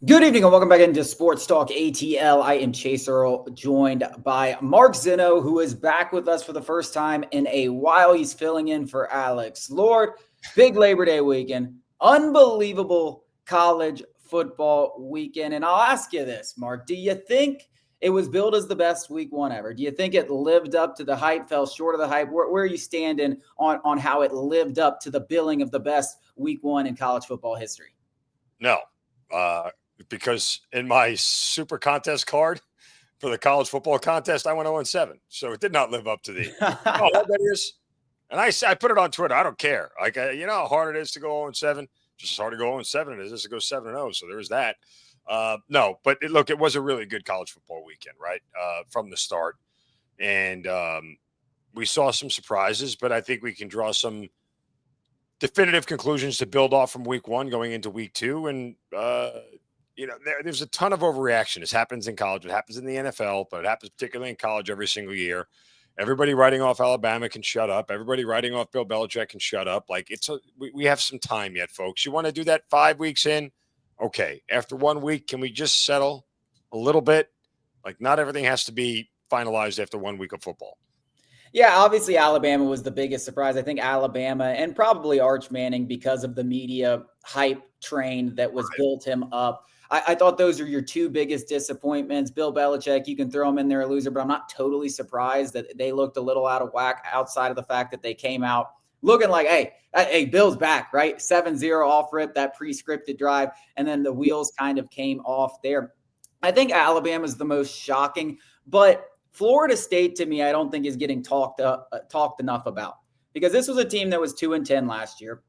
Good evening and welcome back into Sports Talk ATL. I am Chase Earl, joined by Mark Zinno, who is back with us for the first time in a while. He's filling in for Alex Lord. Big Labor Day weekend, unbelievable college football weekend. And I'll ask you this, Mark, do you think it was billed as the best week one ever? Do you think it lived up to the hype, fell short of the hype? Where are you standing on how it lived up to the billing of the best week one in college football history? No. Because in my super contest card for the college football contest, I went 0-7. So it did not live up to the that is. And I put it on Twitter. I don't care. Like, you know how hard it is to go 0-7? Just as hard to go 0-7 as it is to go 7-0. So there is that. No, but look, it was a really good college football weekend, right? From the start. And we saw some surprises, but I think we can draw some definitive conclusions to build off from week one going into week two. And, there's a ton of overreaction. This happens in college. It happens in the NFL, but it happens particularly in college every single year. Everybody writing off Alabama can shut up. Everybody writing off Bill Belichick can shut up. Like, we have some time yet, folks. You want to do that 5 weeks in? Okay. After 1 week, can we just settle a little bit? Like, not everything has to be finalized after 1 week of football. Yeah, obviously Alabama was the biggest surprise. I think Alabama and probably Arch Manning, because of the media hype train that was built him up. I thought those are your two biggest disappointments. Bill Belichick, you can throw him in there a loser, but I'm not totally surprised that they looked a little out of whack outside of the fact that they came out looking like, hey, Bill's back, right? 7-0 off rip, that pre-scripted drive, and then the wheels kind of came off there. I think Alabama's the most shocking, but Florida State, to me, I don't think is getting talked enough about, because this was a team that was 2-10 last year.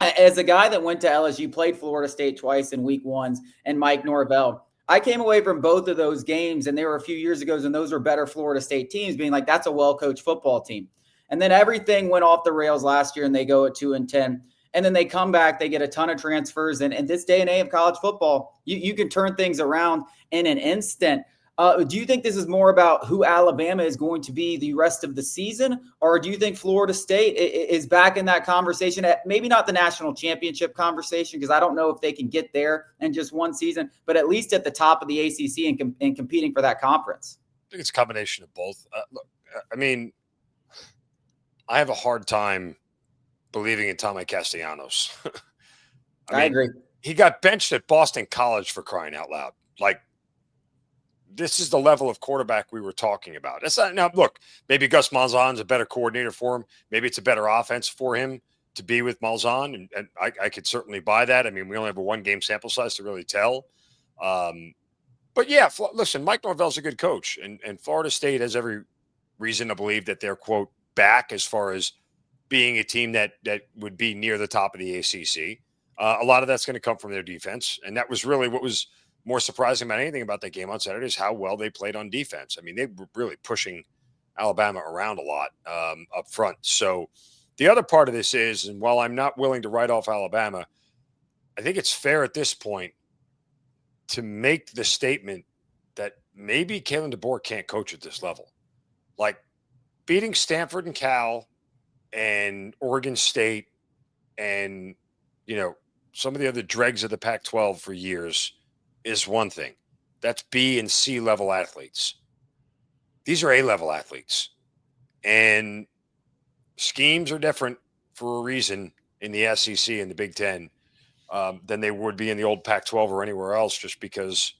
As a guy that went to LSU, played Florida State twice in week ones, and Mike Norvell, I came away from both of those games, and they were a few years ago, and those were better Florida State teams, being like, that's a well-coached football team. And then everything went off the rails last year, and they go at 2-10. And then they come back, they get a ton of transfers. And in this day and age of college football, you can turn things around in an instant. Do you think this is more about who Alabama is going to be the rest of the season, or do you think Florida State is back in that conversation? Maybe not the national championship conversation, because I don't know if they can get there in just one season, but at least at the top of the ACC and competing for that conference? I think it's a combination of both. Look, I mean, I have a hard time believing in Tommy Castellanos. I agree. He got benched at Boston College, for crying out loud. Like, this is the level of quarterback we were talking about. That's not, now, look, maybe Gus Malzahn's a better coordinator for him. Maybe it's a better offense for him to be with Malzahn, and I could certainly buy that. I mean, we only have a 1-game sample size to really tell. But, yeah, listen, Mike Norvell's a good coach, and Florida State has every reason to believe that they're, quote, back as far as being a team that would be near the top of the ACC. A lot of that's going to come from their defense, and that was really what was – more surprising about anything about that game on Saturday is how well they played on defense. I mean, they were really pushing Alabama around a lot up front. So the other part of this is, and while I'm not willing to write off Alabama, I think it's fair at this point to make the statement that maybe Kalen DeBoer can't coach at this level. Like, beating Stanford and Cal and Oregon State and, some of the other dregs of the Pac-12 for years is one thing. That's B and C level athletes. These are A-level athletes. And schemes are different for a reason in the SEC and the Big Ten than they would be in the old Pac-12 or anywhere else, just because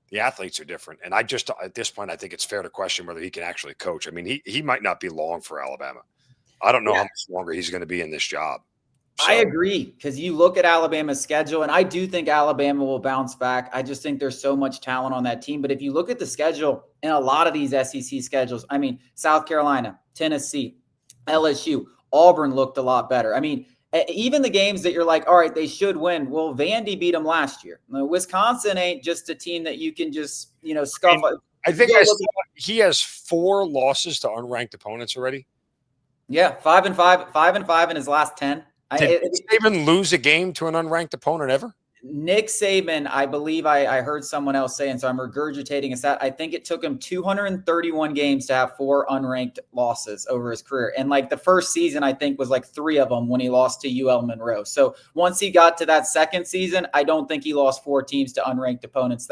the athletes are different. And at this point, I think it's fair to question whether he can actually coach. I mean, he might not be long for Alabama. I don't know how much longer he's going to be in this job. I agree, because you look at Alabama's schedule, and I do think Alabama will bounce back. I just think there's so much talent on that team. But if you look at the schedule in a lot of these SEC schedules, I mean, South Carolina, Tennessee, LSU, Auburn looked a lot better. I mean, even the games that you're like, all right, they should win. Well, Vandy beat them last year. Wisconsin ain't just a team that you can just, scuff. I think he has 4 losses to unranked opponents already. Yeah, 5-5 in his last 10. Did Saban lose a game to an unranked opponent ever? Nick Saban, I believe I heard someone else saying, so I'm regurgitating a stat. I think it took him 231 games to have 4 unranked losses over his career. And like the first season, I think was like 3 of them when he lost to UL Monroe. So once he got to that second season, I don't think he lost 4 teams to unranked opponents.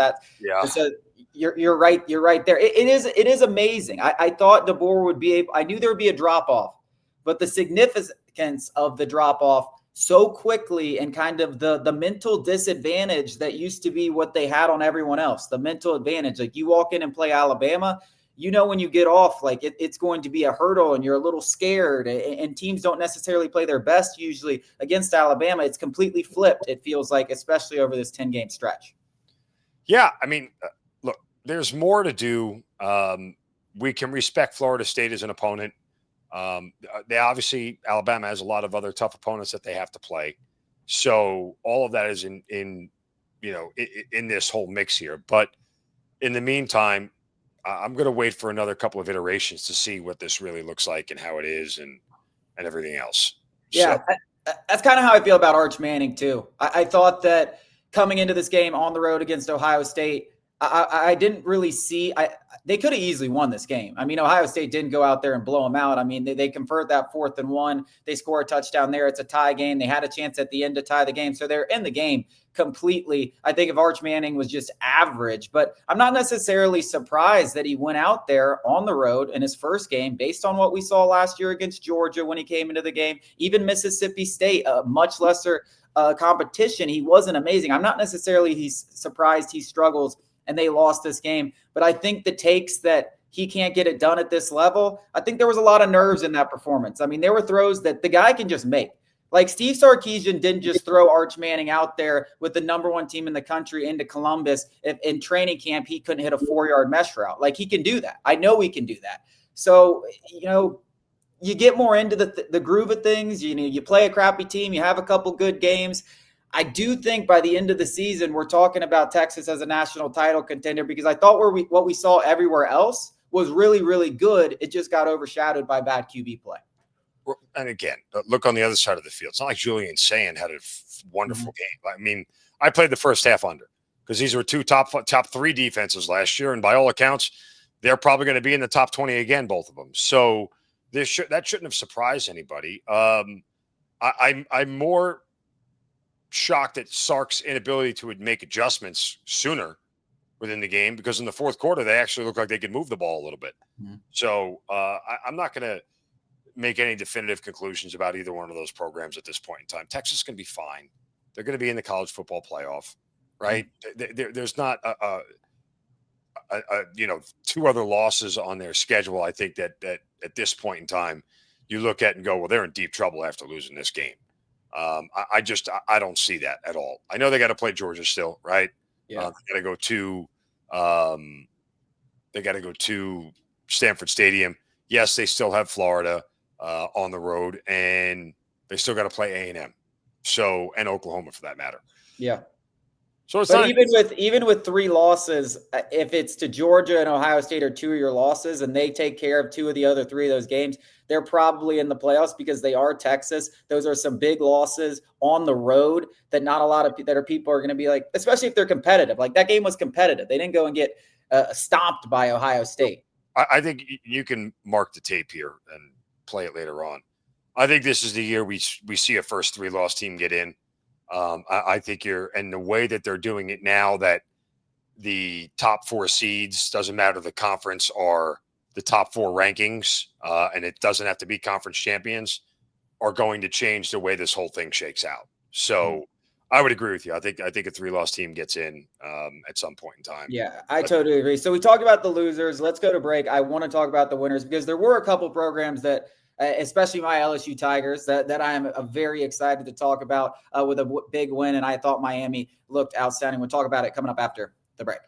So you're right. You're right there. It is amazing. I thought DeBoer would be able, I knew there would be a drop off, but the significance of the drop off so quickly and kind of the mental disadvantage that used to be what they had on everyone else, the mental advantage. Like you walk in and play Alabama, when you get off, like it's going to be a hurdle and you're a little scared, and teams don't necessarily play their best usually against Alabama. It's completely flipped, it feels like, especially over this 10-game stretch. Yeah, I mean, look, there's more to do. We can respect Florida State as an opponent. They obviously, Alabama has a lot of other tough opponents that they have to play. So all of that is in this whole mix here. But in the meantime, I'm going to wait for another couple of iterations to see what this really looks like and how it is and everything else. Yeah, so that's kind of how I feel about Arch Manning too. I thought that coming into this game on the road against Ohio State, I didn't really see they could have easily won this game. I mean, Ohio State didn't go out there and blow them out. I mean, they convert that 4th and 1. They score a touchdown there. It's a tie game. They had a chance at the end to tie the game. So they're in the game completely. I think if Arch Manning was just average, but I'm not necessarily surprised that he went out there on the road in his first game based on what we saw last year against Georgia when he came into the game, even Mississippi State, a much lesser competition. He wasn't amazing. I'm not necessarily surprised he struggles and they lost this game. But I think the takes that he can't get it done at this level, I think there was a lot of nerves in that performance. I mean, there were throws that the guy can just make. Like Steve Sarkisian didn't just throw Arch Manning out there with the number 1 team in the country into Columbus. If in training camp, he couldn't hit a 4-yard mesh route. Like he can do that. I know he can do that. So, you get more into the groove of things. You play a crappy team. You have a couple good games. I do think by the end of the season, we're talking about Texas as a national title contender, because I thought what we saw everywhere else was really, really good. It just got overshadowed by bad QB play. And again, look on the other side of the field. It's not like Julian Sand had a wonderful game. I mean, I played the first half under because these were 2 top 3 defenses last year. And by all accounts, they're probably going to be in the top 20 again, both of them. So that shouldn't have surprised anybody. I'm more shocked at Sark's inability to make adjustments sooner within the game, because in the fourth quarter, they actually looked like they could move the ball a little bit. So I'm not going to make any definitive conclusions about either one of those programs at this point in time. Texas is going to be fine. They're going to be in the college football playoff, right? There's not a 2 other losses on their schedule. I think that at this point in time, you look at and go, well, they're in deep trouble after losing this game. I don't see that at all. I know they got to play Georgia still, right? Yeah. They got to go to Stanford Stadium. Yes, they still have Florida on the road, and they still got to play A&M. So, and Oklahoma for that matter. Yeah. So it's but even with 3 losses, if it's to Georgia and Ohio State are 2 of your losses and they take care of 2 of the other 3 of those games, they're probably in the playoffs because they are Texas. Those are some big losses on the road that not a lot of people are going to be like, especially if they're competitive. Like that game was competitive. They didn't go and get stomped by Ohio State. I think you can mark the tape here and play it later on. I think this is the year we see a first 3-loss team get in. I think and the way that they're doing it now, that the top 4 seeds, doesn't matter the conference, are the top 4 rankings, and it doesn't have to be conference champions, are going to change the way this whole thing shakes out. So I would agree with you. I think a 3-loss team gets in at some point in time. Yeah, I totally agree. So we talked about the losers. Let's go to break. I want to talk about the winners, because there were a couple programs that, especially my LSU Tigers, that I am very excited to talk about with a big win. And I thought Miami looked outstanding. We'll talk about it coming up after the break.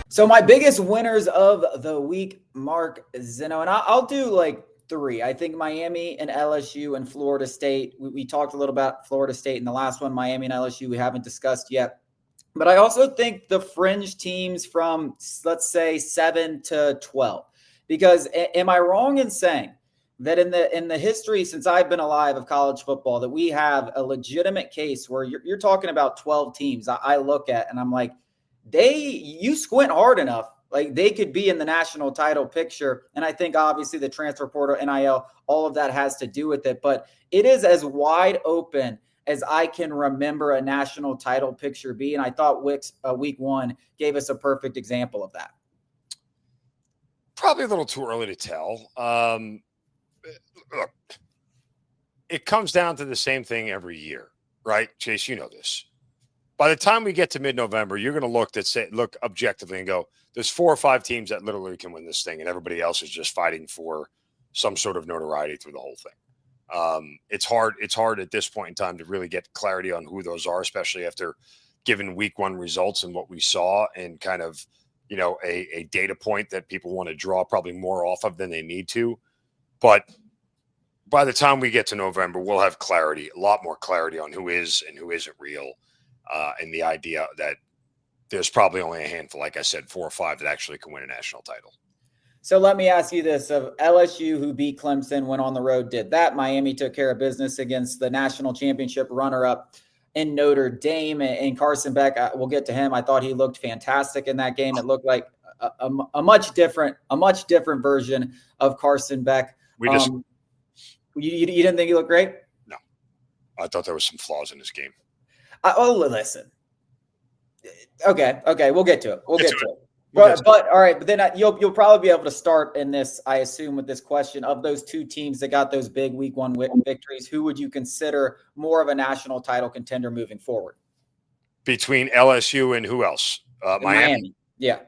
So my biggest winners of the week, Mark Zinno, and I'll do like 3. I think Miami and LSU and Florida State. We talked a little about Florida State in the last one. Miami and LSU we haven't discussed yet. But I also think the fringe teams from, let's say, 7 to 12. Because am I wrong in saying that in the history since I've been alive of college football, that we have a legitimate case where you're talking about 12 teams. I look at and I'm like, you squint hard enough, like they could be in the national title picture. And I think obviously the transfer portal, NIL, all of that has to do with it. But it is as wide open as I can remember a national title picture be. And I thought week one gave us a perfect example of that. Probably a little too early to tell. Look, it comes down to the same thing every year, right? Chase, you know this. By the time we get to mid-November, you're going to look objectively and go, there's 4 or 5 teams that literally can win this thing, and everybody else is just fighting for some sort of notoriety through the whole thing. It's hard at this point in time to really get clarity on who those are, especially after given week one results and what we saw, and kind of, a data point that people want to draw probably more off of than they need to. But by the time we get to November, we'll have clarity, a lot more clarity on who is and who isn't real. And the idea that there's probably only a handful, like I said, 4 or 5 that actually can win a national title. So let me ask you this. Of LSU, who beat Clemson, went on the road, did that. Miami took care of business against the national championship runner-up in Notre Dame. And Carson Beck, we'll get to him. I thought he looked fantastic in that game. It looked like a much different version of Carson Beck. You didn't think he looked great? No. I thought there was some flaws in his game. Listen. Okay. We'll get to it. We'll get to it. But all right. But then you'll probably be able to start in this, I assume, with this question of those 2 teams that got those big week one victories. Who would you consider more of a national title contender moving forward? Between LSU and who else? Miami. Yeah.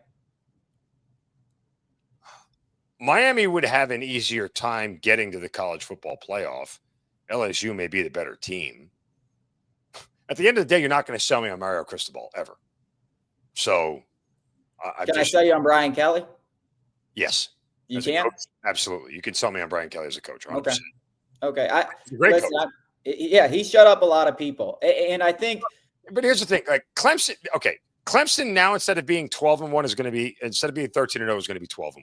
Miami would have an easier time getting to the college football playoff. LSU may be the better team. At the end of the day, you're not going to sell me on Mario Cristobal ever. So, can I sell you on Brian Kelly? Yes, you can. Absolutely, you can sell me on Brian Kelly as a coach. 100%. Okay. Great coach. He shut up a lot of people, and I think. But here's the thing: like Clemson. Okay, Clemson now instead of being 12-1 is going to be, instead of being 13-0 is going to be 12-1.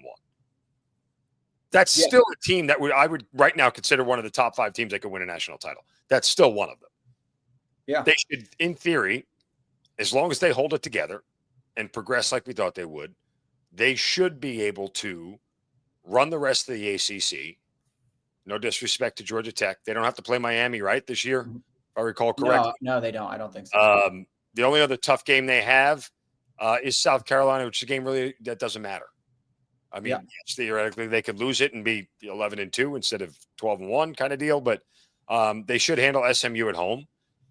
That's still a team that I would right now consider one of the top 5 teams that could win a national title. That's still one of them. Yeah. They should, in theory, as long as they hold it together and progress like we thought they would, they should be able to run the rest of the ACC. No disrespect to Georgia Tech. They don't have to play Miami, right, this year, if I recall correctly. No, they don't. I don't think so. The only other tough game they have is South Carolina, which is a game really that doesn't matter. I mean, yes, theoretically, they could lose it and be 11-2 instead of 12-1 kind of deal, but they should handle SMU at home.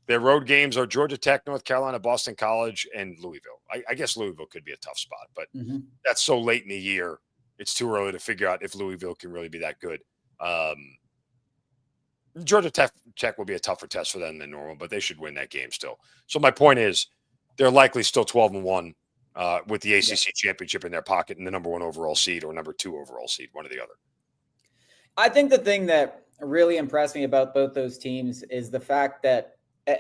Their road games are Georgia Tech, North Carolina, Boston College, and Louisville. I guess Louisville could be a tough spot, but that's so late in the year, it's too early to figure out if Louisville can really be that good. Georgia Tech will be a tougher test for them than normal, but they should win that game still. So my point is, they're likely still 12-1 with the ACC championship in their pocket and the number 1 overall seed or number 2 overall seed, one or the other. I think the thing that really impressed me about both those teams is the fact that,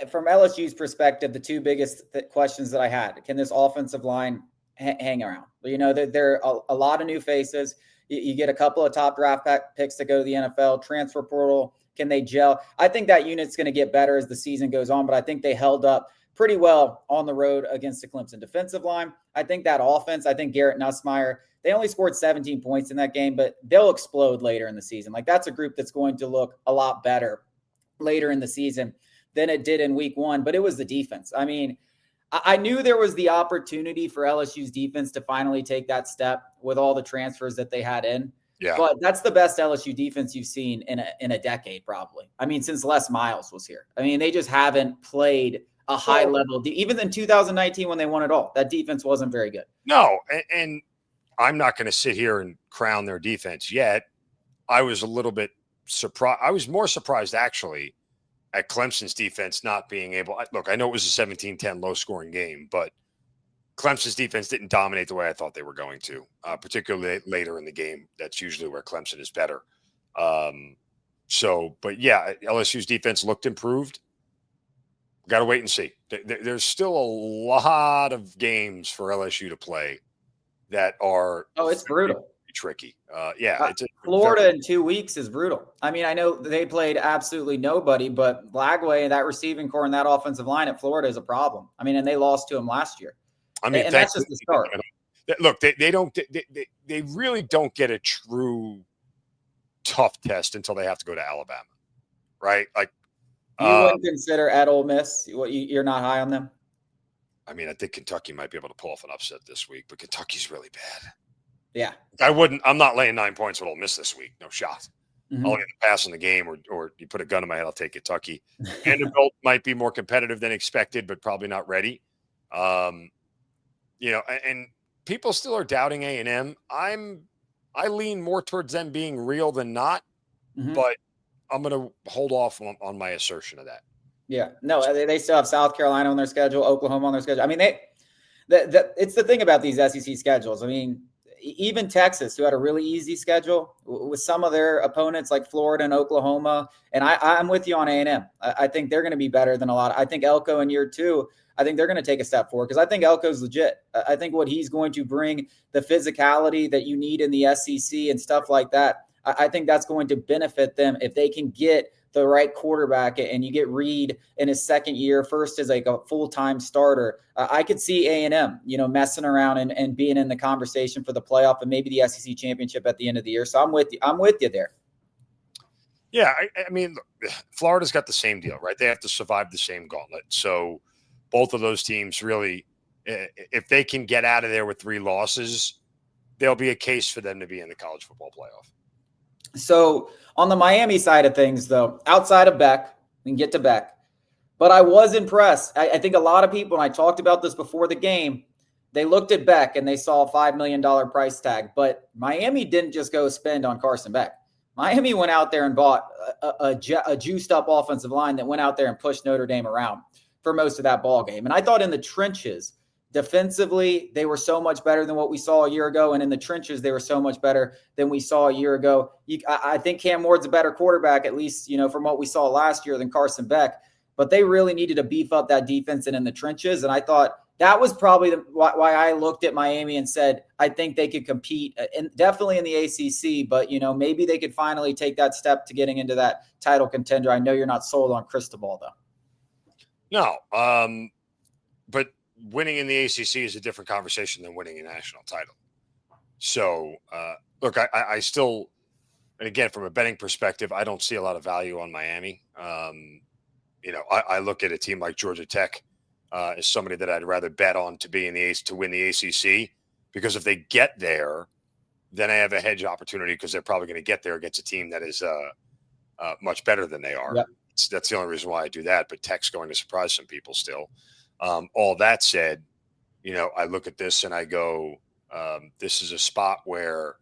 from LSU's perspective, the 2 biggest questions that I had: can this offensive line hang around? There are a lot of new faces. You get a couple of top draft picks to go to the NFL, transfer portal. Can they gel? I think that unit's going to get better as the season goes on, but I think they held up pretty well on the road against the Clemson defensive line. I think that offense, I think Garrett Nussmeier, they only scored 17 points in that game, but they'll explode later in the season. Like, that's a group that's going to look a lot better later in the season than it did in week one, but it was the defense. I mean, I knew there was the opportunity for LSU's defense to finally take that step with all the transfers that they had in. Yeah. But that's the best LSU defense you've seen in a decade, probably. I mean, since Les Miles was here. I mean, they just haven't played a high level. Even in 2019 when they won it all, that defense wasn't very good. No, and I'm not going to sit here and crown their defense yet. I was a little bit surprised. I was more surprised, actually, at Clemson's defense not being able – look, I know it was a 17-10 low-scoring game, but Clemson's defense didn't dominate the way I thought they were going to, particularly later in the game. That's usually where Clemson is better. But yeah, LSU's defense looked improved. Got to wait and see. There's still a lot of games for LSU to play that are it's brutal. tricky. Yeah, it's Florida in 2 weeks is brutal. I mean, I know they played absolutely nobody, but Lagway, that receiving core and that offensive line at Florida is a problem. I mean, and they lost to him last year. I mean, and that's just the start. Look, they really don't get a true tough test until they have to go to Alabama, right? Like, you wouldn't consider at Ole Miss. You're not high on them. I mean, I think Kentucky might be able to pull off an upset this week, but Kentucky's really bad. Yeah, I'm not laying 9 points with Ole Miss this week. No shot. Mm-hmm. I'll either pass in the game or you put a gun in my head. I'll take Kentucky. Vanderbilt might be more competitive than expected, but probably not ready. You know, and people still are doubting A&M. I lean more towards them being real than not, but I'm going to hold off on my assertion of that. Yeah, no, they still have South Carolina on their schedule, Oklahoma on their schedule. I mean, it's the thing about these SEC schedules. I mean, even Texas, who had a really easy schedule with some of their opponents like Florida and Oklahoma. And I'm with you on A&M. I think they're going to be better than a lot. I think Elko in year 2, I think they're going to take a step forward because I think Elko's legit. I think what he's going to bring, the physicality that you need in the SEC and stuff like that, I think that's going to benefit them if they can get the right quarterback and you get Reed in his second year, first as like a full-time starter. I could see A&M, messing around and being in the conversation for the playoff and maybe the SEC championship at the end of the year. So I'm with you there. Yeah. I mean, look, Florida's got the same deal, right? They have to survive the same gauntlet. So both of those teams really, if they can get out of there with 3 losses, there'll be a case for them to be in the college football playoff. So on the Miami side of things, though, outside of Beck, we can get to Beck, but I was impressed. I think a lot of people, and I talked about this before the game, they looked at Beck and they saw a $5 million price tag, but Miami didn't just go spend on Carson Beck. Miami went out there and bought a juiced up offensive line that went out there and pushed Notre Dame around for most of that ball game. And I thought in the trenches, defensively, they were so much better than what we saw a year ago. And in the trenches, they were so much better than we saw a year ago. I think Cam Ward's a better quarterback, at least, from what we saw last year than Carson Beck. But they really needed to beef up that defense and in the trenches. And I thought that was probably why I looked at Miami and said, I think they could compete, and definitely in the ACC. But, maybe they could finally take that step to getting into that title contender. I know you're not sold on Cristobal, though. No, but winning in the ACC is a different conversation than winning a national title. So, look, I still, and again, from a betting perspective, I don't see a lot of value on Miami. I look at a team like Georgia Tech as somebody that I'd rather bet on to be to win the ACC, because if they get there, then I have a hedge opportunity because they're probably going to get there against a team that is much better than they are. Yep. That's the only reason why I do that. But Tech's going to surprise some people still. All that said, I look at this and I go, this is a spot where,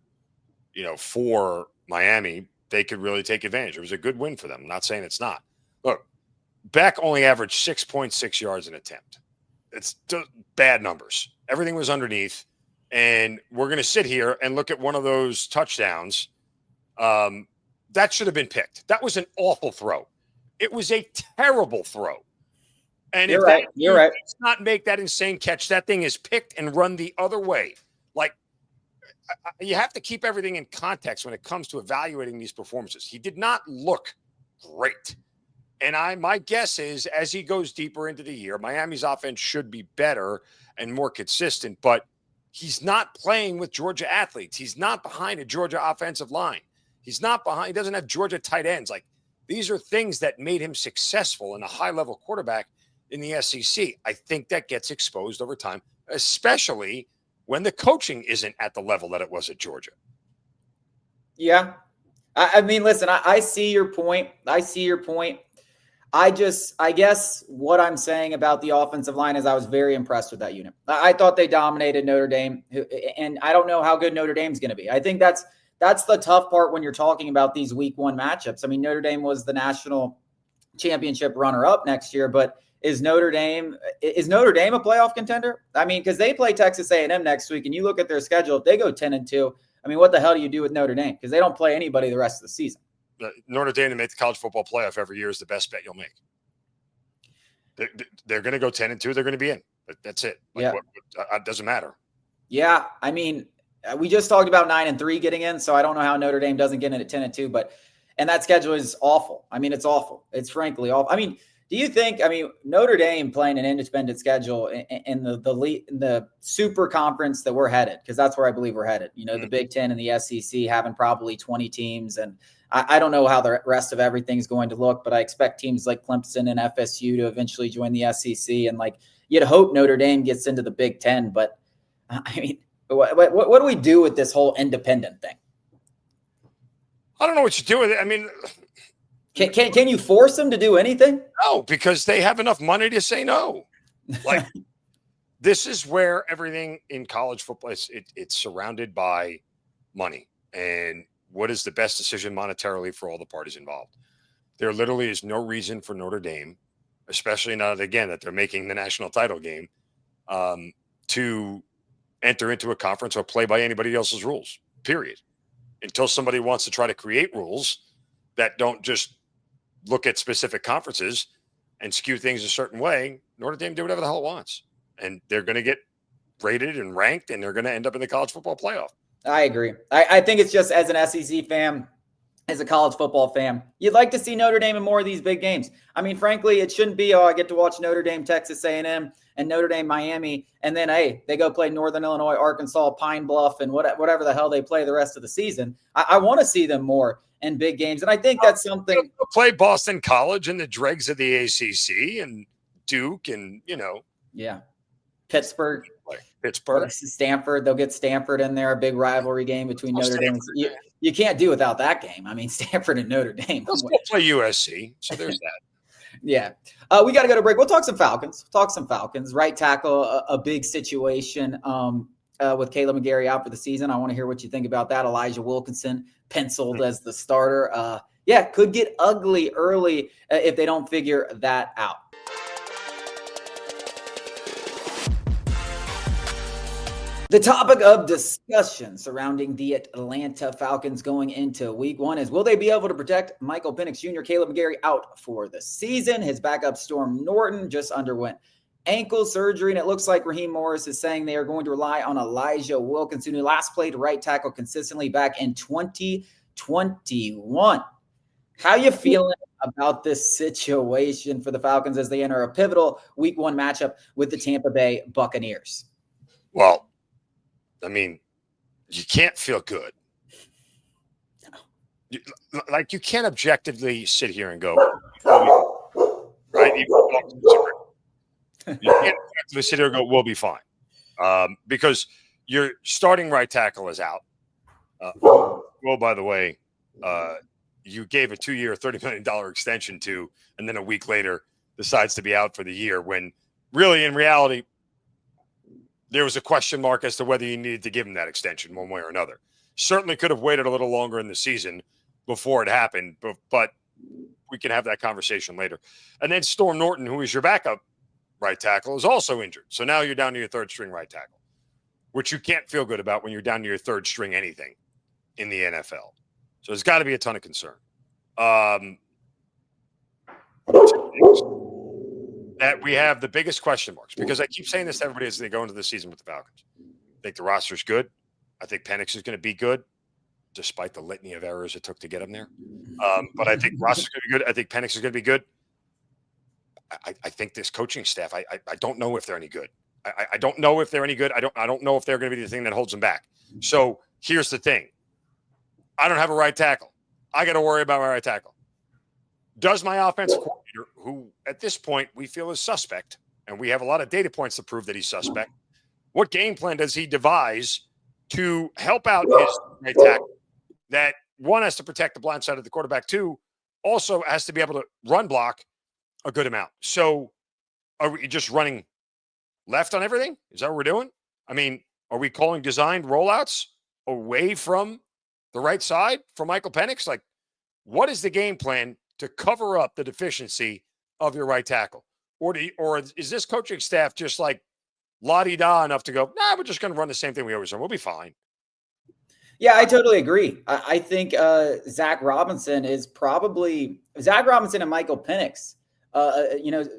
for Miami, they could really take advantage. It was a good win for them. I'm not saying it's not. Look, Beck only averaged 6.6 yards an attempt. It's bad numbers. Everything was underneath. And we're going to sit here and look at one of those touchdowns. That should have been picked. That was an awful throw. It was a terrible throw. And you're right. Does not make that insane catch, that thing is picked and run the other way. Like, you have to keep everything in context when it comes to evaluating these performances. He did not look great. And my guess is, as he goes deeper into the year, Miami's offense should be better and more consistent, but he's not playing with Georgia athletes. He's not behind a Georgia offensive line. He doesn't have Georgia tight ends. Like, these are things that made him successful and a high-level quarterback in the SEC. I think that gets exposed over time, especially when the coaching isn't at the level that it was at Georgia. Yeah. I mean, listen, I see your point. I guess what I'm saying about the offensive line is I was very impressed with that unit. I thought they dominated Notre Dame, and I don't know how good Notre Dame's going to be. I think that's the tough part when you're talking about these week 1 matchups. I mean, Notre Dame was the national championship runner-up next year, but is Notre Dame a playoff contender? I mean, because they play Texas A&M next week, and you look at their schedule, if they go 10-2, I mean, what the hell do you do with Notre Dame? Because they don't play anybody the rest of the season. Notre Dame to make the college football playoff every year is the best bet you'll make. They're going to go 10-2. They're going to be in. But that's it. It doesn't matter. Yeah, I mean, we just talked about 9-3 getting in, so I don't know how Notre Dame doesn't get in at 10-2, and that schedule is awful. I mean, it's awful. It's frankly awful. I mean, do you think, Notre Dame playing an independent schedule in the super conference that we're headed, because that's where I believe we're headed, the Big Ten and the SEC having probably 20 teams. And I don't know how the rest of everything's going to look, but I expect teams like Clemson and FSU to eventually join the SEC. And you'd hope Notre Dame gets into the Big Ten. But what do we do with this whole independent thing? I don't know what you do with it. I mean, can you force them to do anything? No, because they have enough money to say no. This is where everything in college football it's surrounded by money and what is the best decision monetarily for all the parties involved. There literally is no reason for Notre Dame, especially now that they're making the national title game, to enter into a conference or play by anybody else's rules, period. Until somebody wants to try to create rules that don't just look at specific conferences and skew things a certain way, Notre Dame do whatever the hell it wants. And they're going to get rated and ranked, and they're going to end up in the college football playoff. I agree. I think it's just, as an SEC fan, as a college football fan, you'd like to see Notre Dame in more of these big games. I mean, frankly, it shouldn't be, I get to watch Notre Dame, Texas A&M, and Notre Dame, Miami, and then, hey, they go play Northern Illinois, Arkansas, Pine Bluff, and whatever the hell they play the rest of the season. I want to see them more in big games, and I think that's something. Play Boston College and the dregs of the ACC and Duke and, Yeah. Pittsburgh. Stanford. They'll get Stanford in there, a big rivalry game between Notre Dame. You can't do without that game. I mean, Stanford and Notre Dame. They'll still play USC, so there's that. Yeah. We got to go to break. We'll talk some Falcons. Right tackle, a big situation with Caleb McGarry out for the season. I want to hear what you think about that. Elijah Wilkinson penciled as the starter. Could get ugly early if they don't figure that out. The topic of discussion surrounding the Atlanta Falcons going into week 1 is, will they be able to protect Michael Penix Jr.? Caleb McGarry out for the season. His backup Storm Norton just underwent ankle surgery, and it looks like Raheem Morris is saying they are going to rely on Elijah Wilkinson, who last played right tackle consistently back in 2021. How you feeling about this situation for the Falcons as they enter a pivotal week 1 matchup with the Tampa Bay Buccaneers? Well, I mean, you can't feel good. You can't objectively sit here and go, right? You can't objectively sit here and go, we'll be fine. Because your starting right tackle is out. By the way, you gave a 2-year, $30 million extension to, and then a week later decides to be out for the year when really, in reality, there was a question mark as to whether you needed to give him that extension one way or another. Certainly could have waited a little longer in the season before it happened, but we can have that conversation later. And then Storm Norton, who is your backup right tackle, is also injured. So now you're down to your third string right tackle, which you can't feel good about when you're down to your third string anything in the NFL. So there's got to be a ton of concern. That we have the biggest question marks, because I keep saying this to everybody as they go into the season with the Falcons. I think the roster's good. I think Penix is going to be good, despite the litany of errors it took to get him there. But I think roster's going to be good. I think Penix is going to be good. I think this coaching staff, I don't know if they're any good. I don't know if they're any good. I don't know if they're going to be the thing that holds them back. So here's the thing. I don't have a right tackle. I got to worry about my right tackle. Does my offensive coordinator, who at this point we feel is suspect, and we have a lot of data points to prove that he's suspect, what game plan does he devise to help out his right tackle that, one, has to protect the blind side of the quarterback, two, also has to be able to run block a good amount? So are we just running left on everything? Is that what we're doing? I mean, are we calling designed rollouts away from the right side for Michael Penix? Like, what is the game plan to cover up the deficiency of your right tackle? Or is this coaching staff just like la-di-da enough to go, nah, we're just going to run the same thing we always run. We'll be fine. Yeah, I totally agree. I think Zach Robinson and Michael Penix.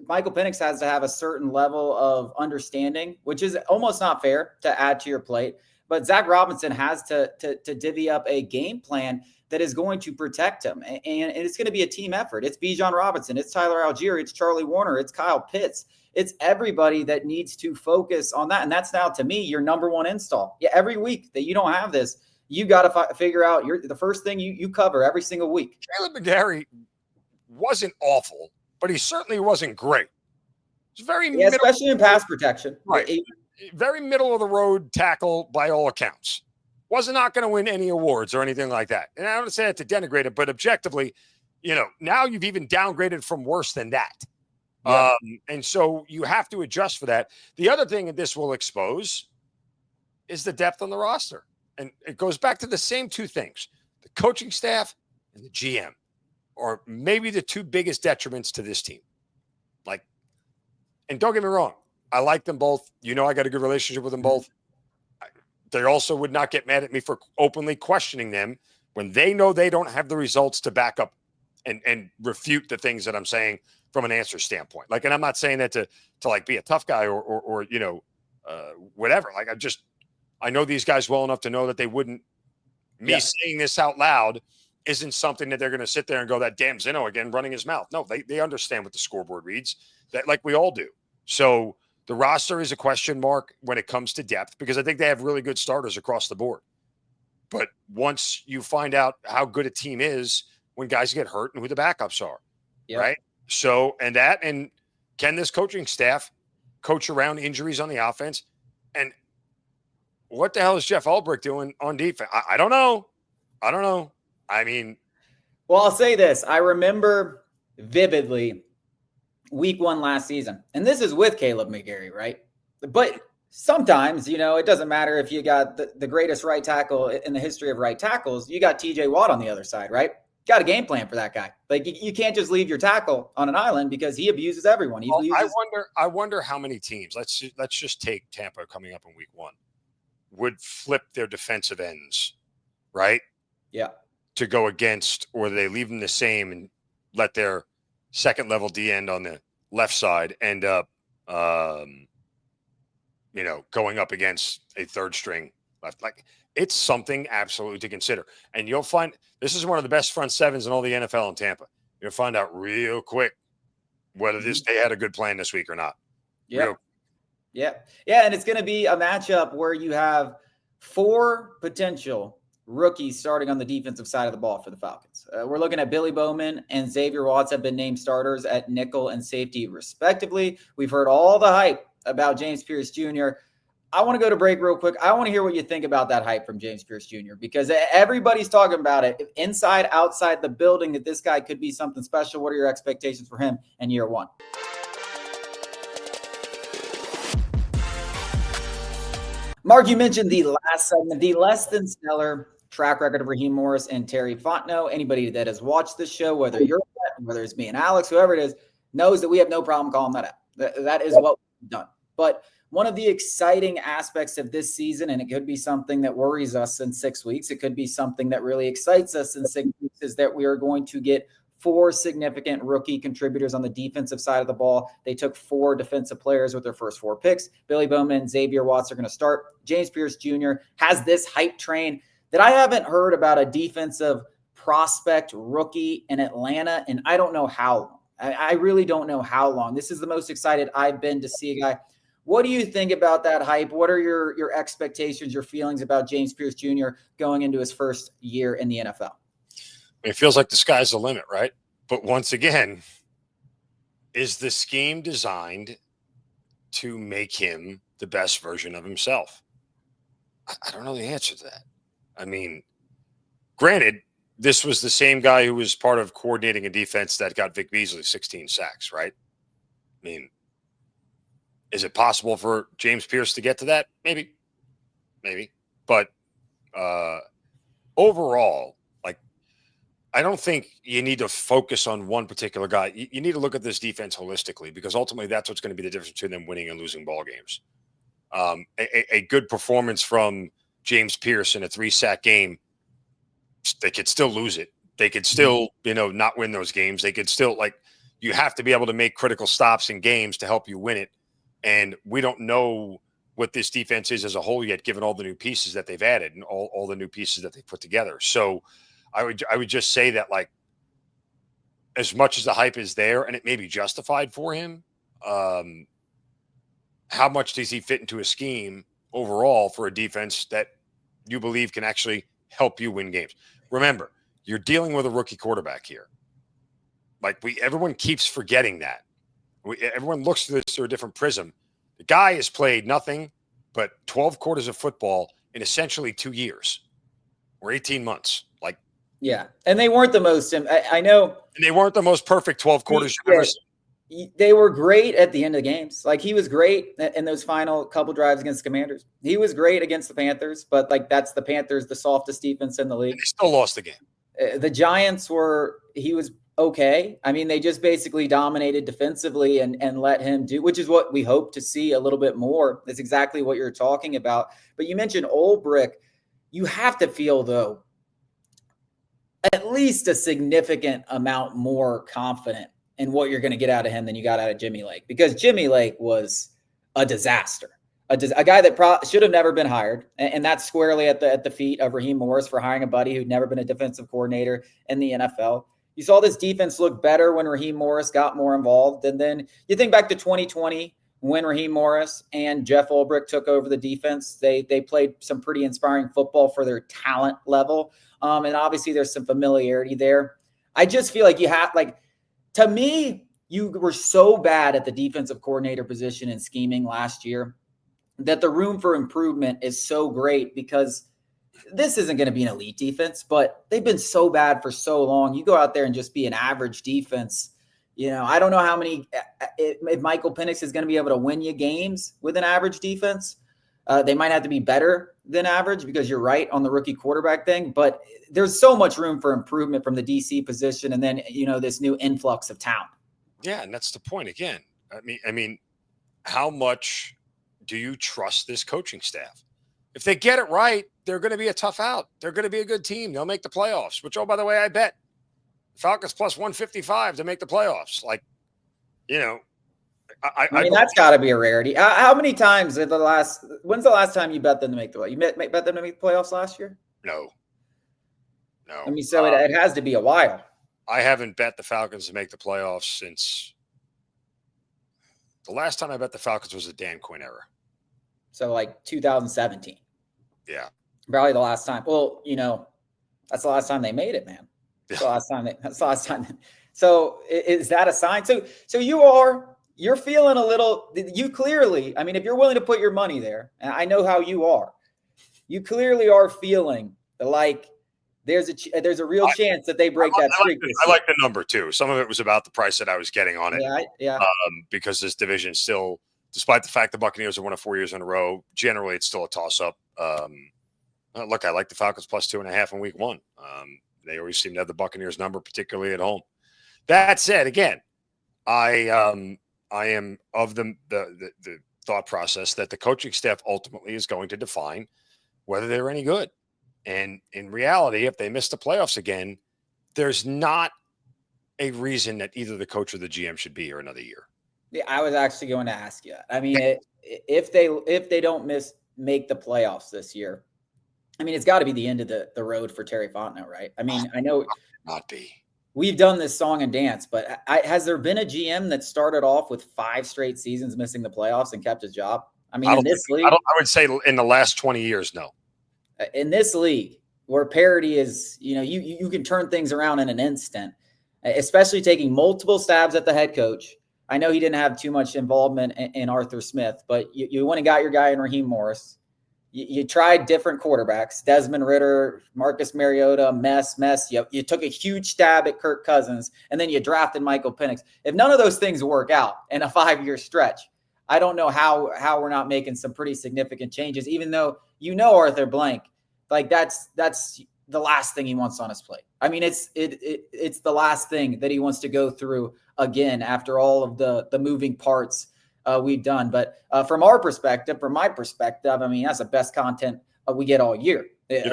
Michael Penix has to have a certain level of understanding, which is almost not fair to add to your plate. but Zach Robinson has to divvy up a game plan that is going to protect him. And it's going to be a team effort. It's Bijan Robinson. It's Tyler Algier. It's Charlie Warner. It's Kyle Pitts. It's everybody that needs to focus on that. And that's now, to me, your number one install. Yeah, every week that you don't have this, you got to figure out the first thing you cover every single week. Caleb McGarry wasn't awful, but he certainly wasn't great. It's very especially in pass protection. Right. Very middle of the road tackle by all accounts. Was not going to win any awards or anything like that. And I don't say that to denigrate it, but objectively, now you've even downgraded from worse than that. Yeah. And so you have to adjust for that. The other thing that this will expose is the depth on the roster. And it goes back to the same two things, the coaching staff and the GM, or maybe the two biggest detriments to this team. And don't get me wrong, I like them both. I got a good relationship with them both. They also would not get mad at me for openly questioning them when they know they don't have the results to back up and refute the things that I'm saying from an answer standpoint. And I'm not saying that to be a tough guy or whatever. I know these guys well enough to know that they wouldn't. Saying this out loud isn't something that they're going to sit there and go, that damn Zinno again running his mouth. No, they understand what the scoreboard reads, that like we all do. So the roster is a question mark when it comes to depth, because I think they have really good starters across the board. But once you find out how good a team is when guys get hurt and who the backups are, right? So, and can this coaching staff coach around injuries on the offense? And what the hell is Jeff Ulbrich doing on defense? I don't know. I mean, well, I'll say this. I remember vividly week 1 last season, and this is with Caleb McGarry, right? But sometimes, it doesn't matter if you got the greatest right tackle in the history of right tackles. You got TJ Watt on the other side, right? Got a game plan for that guy. You can't just leave your tackle on an island because he abuses everyone. I wonder how many teams, let's just take Tampa coming up in week 1, would flip their defensive ends, right? Yeah. To go against, or they leave them the same and let their second level D end on the left side end up, going up against a third string left. It's something absolutely to consider. And you'll find this is one of the best front sevens in all the NFL in Tampa. You'll find out real quick whether they had a good plan this week or not. Yeah. Yeah. And it's going to be a matchup where you have 4 potential rookies starting on the defensive side of the ball for the Falcons. We're looking at Billy Bowman and Xavier Watts have been named starters at nickel and safety, respectively. We've heard all the hype about James Pearce Jr. I want to go to break real quick. I want to hear what you think about that hype from James Pearce Jr. because everybody's talking about it inside, outside the building, that this guy could be something special. What are your expectations for him in year 1? Mark, you mentioned the last segment, the less than stellar track record of Raheem Morris and Terry Fontenot. Anybody that has watched this show, whether it's me and Alex, whoever it is, knows that we have no problem calling that out. That is what we've done. But one of the exciting aspects of this season, and it could be something that worries us in 6 weeks, it could be something that really excites us in 6 weeks, is that we are going to get 4 significant rookie contributors on the defensive side of the ball. They took 4 defensive players with their first 4 picks. Billy Bowman and Xavier Watts are going to start. James Pearce Jr. has this hype train that I haven't heard about a defensive prospect rookie in Atlanta, and I don't know how long. I really don't know how long. This is the most excited I've been to see a guy. What do you think about that hype? What are your expectations, your feelings about James Pearce Jr. going into his first year in the NFL? It feels like the sky's the limit, right? But once again, is the scheme designed to make him the best version of himself? I don't know the answer to that. I mean, granted, this was the same guy who was part of coordinating a defense that got Vic Beasley 16 sacks, right? I mean, is it possible for James Pearce to get to that? Maybe. But overall, I don't think you need to focus on one particular guy. You need to look at this defense holistically, because ultimately that's what's going to be the difference between them winning and losing ball games. A good performance from James Pearce in a 3-sack game, they could still lose it. They could still, not win those games. They could still, you have to be able to make critical stops in games to help you win it. And we don't know what this defense is as a whole yet, given all the new pieces that they've added and all the new pieces that they've put together. So I would just say that, like, as much as the hype is there and it may be justified for him, how much does he fit into a scheme overall for a defense that you believe can actually help you win games? Remember, you're dealing with a rookie quarterback here. Like, everyone keeps forgetting that. Everyone looks through this through a different prism. The guy has played nothing but 12 quarters of football in essentially 2 years or 18 months. Like, yeah. And they weren't the most, I know. And they weren't the most perfect 12 quarters you've ever seen. They were great at the end of the games. Like, he was great in those final couple drives against the Commanders. He was great against the Panthers, but like, that's the Panthers, the softest defense in the league. And they still lost the game. The Giants he was okay. I mean, they just basically dominated defensively and let him do, which is what we hope to see a little bit more. That's exactly what you're talking about. But you mentioned Ulbrich. You have to feel, though, at least a significant amount more confident in what you're going to get out of him than you got out of Jimmy Lake, because Jimmy Lake was a disaster, a guy that should have never been hired. And that's squarely at the feet of Raheem Morris for hiring a buddy who'd never been a defensive coordinator in the NFL. You saw this defense look better when Raheem Morris got more involved. And then you think back to 2020 when Raheem Morris and Jeff Ulbrich took over the defense. They played some pretty inspiring football for their talent level. And obviously there's some familiarity there. I just feel like you have, like, to me, you were so bad at the defensive coordinator position and scheming last year that the room for improvement is so great, because this isn't going to be an elite defense, but they've been so bad for so long. You go out there and just be an average defense. You know, I don't know how many, if Michael Penix is going to be able to win you games with an average defense. They might have to be better than average, because you're right on the rookie quarterback thing, but there's so much room for improvement from the DC position. And then, you know, this new influx of talent. Yeah. And that's the point again. I mean, how much do you trust this coaching staff? If they get it right, they're going to be a tough out. They're going to be a good team. They'll make the playoffs, which, oh, by the way, I bet Falcons plus 155 to make the playoffs. Like, you know, I mean, that's got to be a rarity. How many times when's the last time you bet them to make the playoffs? You bet them to make the playoffs last year? No. I mean, so it has to be a while. I haven't bet the Falcons to make the playoffs since the last time I bet the Falcons was the Dan Quinn era. So like 2017. Yeah. Probably the last time. Well, you know, that's the last time they made it, man. That's the last time. So is that a sign? So you're feeling a little, you clearly, I mean, if you're willing to put your money there, and I know how you are, you clearly are feeling like there's a real chance that they break that streak. I like the number too. Some of it was about the price that I was getting on it. Yeah. Because this division still, despite the fact the Buccaneers have won it 4 years in a row, generally it's still a toss-up. Look, I like the Falcons plus 2.5 in week 1. They always seem to have the Buccaneers number, particularly at home. That said, again, I am of the thought process that the coaching staff ultimately is going to define whether they're any good. And in reality, if they miss the playoffs again, there's not a reason that either the coach or the GM should be here another year. Yeah, I was actually going to ask you that. I mean, if they don't make the playoffs this year, I mean, it's got to be the end of the road for Terry Fontenot, right? I mean, I know not be. We've done this song and dance, but has there been a GM that started off with 5 straight seasons missing the playoffs and kept his job? I mean, in this league, I would say in the last 20 years, no. In this league, where parity is, you know, you can turn things around in an instant, especially taking multiple stabs at the head coach. I know he didn't have too much involvement in Arthur Smith, but you went and got your guy in Raheem Morris. You tried different quarterbacks, Desmond Ridder, Marcus Mariota, Mess. You took a huge stab at Kirk Cousins, and then you drafted Michael Penix. If none of those things work out in a 5-year stretch, I don't know how we're not making some pretty significant changes, even though, you know, Arthur Blank, like that's the last thing he wants on his plate. I mean, it's the last thing that he wants to go through again after all of the moving parts we've done. But from my perspective, I mean, that's the best content we get all year.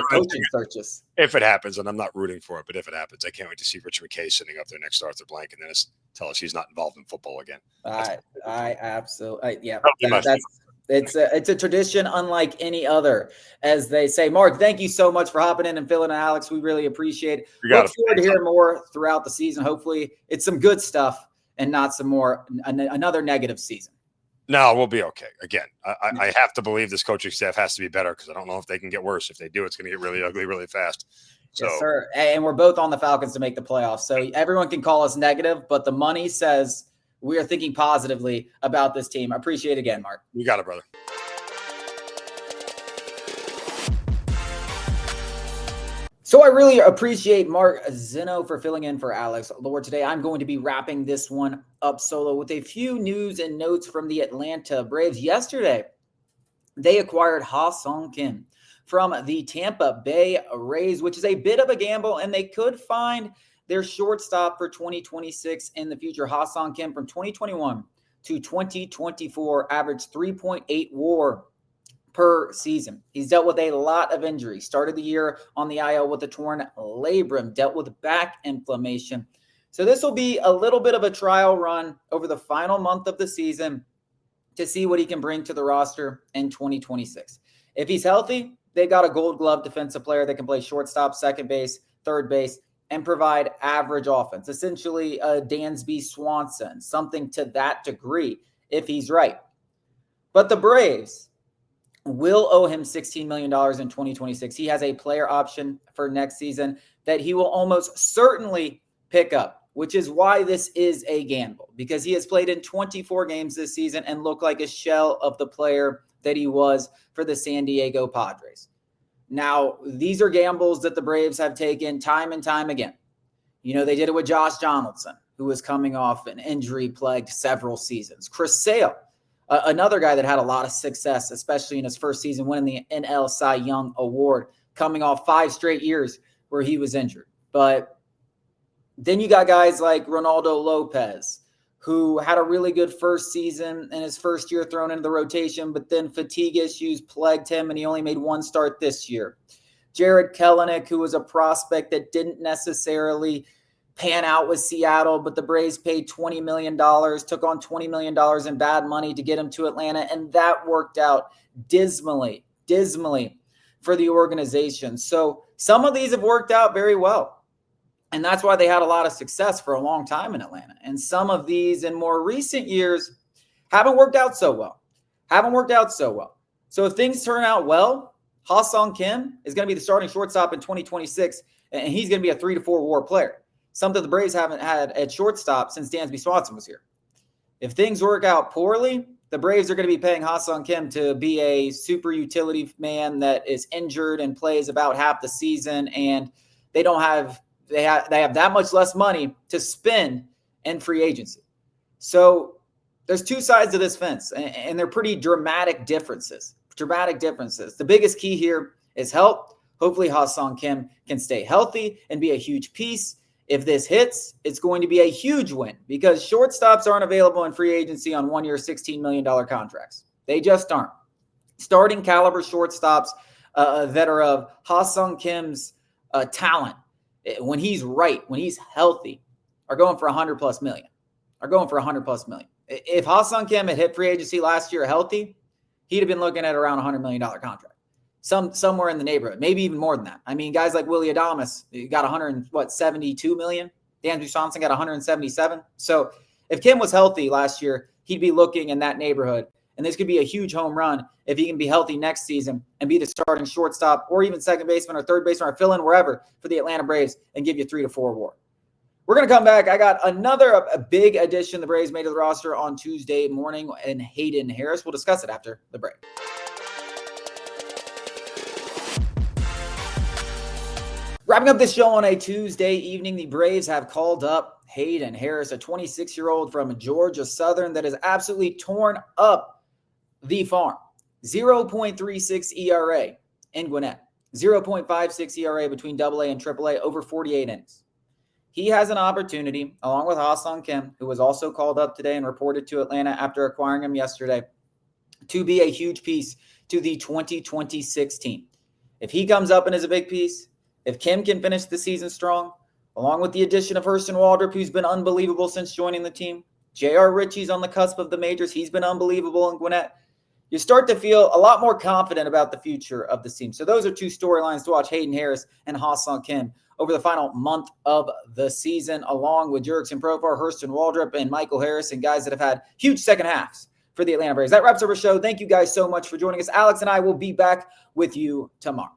Coaching searches. If it happens, and I'm not rooting for it, but if it happens, I can't wait to see Rich McKay sitting up there next to Arthur Blank and then tell us he's not involved in football again. I absolutely, yeah. It's a tradition unlike any other, as they say. Mark, thank you so much for hopping in and filling in, Alex. We really appreciate it. Look forward to hearing more throughout the season. Hopefully it's some good stuff and not another negative season. No, we'll be okay. Again, I have to believe this coaching staff has to be better because I don't know if they can get worse. If they do, it's going to get really ugly really fast. So. Yes, sir. And we're both on the Falcons to make the playoffs. So everyone can call us negative, but the money says we are thinking positively about this team. I appreciate it again, Mark. You got it, brother. So I really appreciate Mark Zinno for filling in for Alex Lord today. I'm going to be wrapping this one up solo with a few news and notes from the Atlanta Braves. Yesterday, they acquired Ha-Seong Kim from the Tampa Bay Rays, which is a bit of a gamble, and they could find their shortstop for 2026 in the future. Ha-Seong Kim from 2021 to 2024 averaged 3.8 WAR per season. He's dealt with a lot of injuries. Started the year on the IL with a torn labrum, dealt with back inflammation. So this will be a little bit of a trial run over the final month of the season to see what he can bring to the roster in 2026. If he's healthy, they got a Gold Glove defensive player that can play shortstop, second base, third base, and provide average offense. Essentially a Dansby Swanson, something to that degree if he's right. But the Braves will owe him $16 million in 2026. He has a player option for next season that he will almost certainly pick up, which is why this is a gamble, because he has played in 24 games this season and looked like a shell of the player that he was for the San Diego Padres. Now, these are gambles that the Braves have taken time and time again. You know, they did it with Josh Donaldson, who was coming off an injury-plagued several seasons. Chris Sale, another guy that had a lot of success, especially in his first season, winning the NL Cy Young Award, coming off 5 straight years where he was injured. But then you got guys like Ronaldo Lopez, who had a really good first season in his first year thrown into the rotation, but then fatigue issues plagued him, and he only made 1 start this year. Jared Kelenic, who was a prospect that didn't necessarily pan out with Seattle, but the Braves paid $20 million, took on $20 million in bad money to get him to Atlanta, and that worked out dismally for the organization. So some of these have worked out very well. And that's why they had a lot of success for a long time in Atlanta. And some of these in more recent years haven't worked out so well. So if things turn out well, Ha-Seong Kim is going to be the starting shortstop in 2026, and he's going to be a 3 to 4 WAR player, something the Braves haven't had at shortstop since Dansby Swanson was here. If things work out poorly, the Braves are going to be paying Ha-Seong Kim to be a super utility man that is injured and plays about half the season, and they have that much less money to spend in free agency. So there's 2 sides of this fence, and they're pretty dramatic differences. The biggest key here is health. Hopefully Ha-Seong Kim can stay healthy and be a huge piece. If this hits, it's going to be a huge win because shortstops aren't available in free agency on 1-year, $16 million contracts. They just aren't. Starting caliber shortstops that are of Ha-Seong Kim's talent, when he's right, when he's healthy, are going for $100+ million. If Ha-Seong Kim had hit free agency last year healthy, he'd have been looking at around $100 million contract. Somewhere in the neighborhood, maybe even more than that. I mean, guys like Willie Adames got $172 million. Dansby Swanson got 177. So if Kim was healthy last year, he'd be looking in that neighborhood. And this could be a huge home run if he can be healthy next season and be the starting shortstop or even second baseman or third baseman or fill in wherever for the Atlanta Braves and give you 3 to 4 WAR. We're going to come back. I got a big addition the Braves made to the roster on Tuesday morning, and Hayden Harris. We'll discuss it after the break. Wrapping up this show on a Tuesday evening, the Braves have called up Hayden Harris, a 26-year-old from Georgia Southern that has absolutely torn up the farm. 0.36 ERA in Gwinnett. 0.56 ERA between AA and AAA over 48 innings. He has an opportunity, along with Ha-Seong Kim, who was also called up today and reported to Atlanta after acquiring him yesterday, to be a huge piece to the 2026 team. If he comes up and is a big piece, if Kim can finish the season strong, along with the addition of Hurston Waldrop, who's been unbelievable since joining the team, J.R. Ritchie's on the cusp of the majors. He's been unbelievable in Gwinnett. you start to feel a lot more confident about the future of the team. So those are two storylines to watch: Hayden Harris and Ha-Seong Kim over the final month of the season, along with Jurickson Profar, Hurston Waldrop, and Michael Harris, and guys that have had huge second halves for the Atlanta Braves. That wraps up our show. Thank you guys so much for joining us. Alex and I will be back with you tomorrow.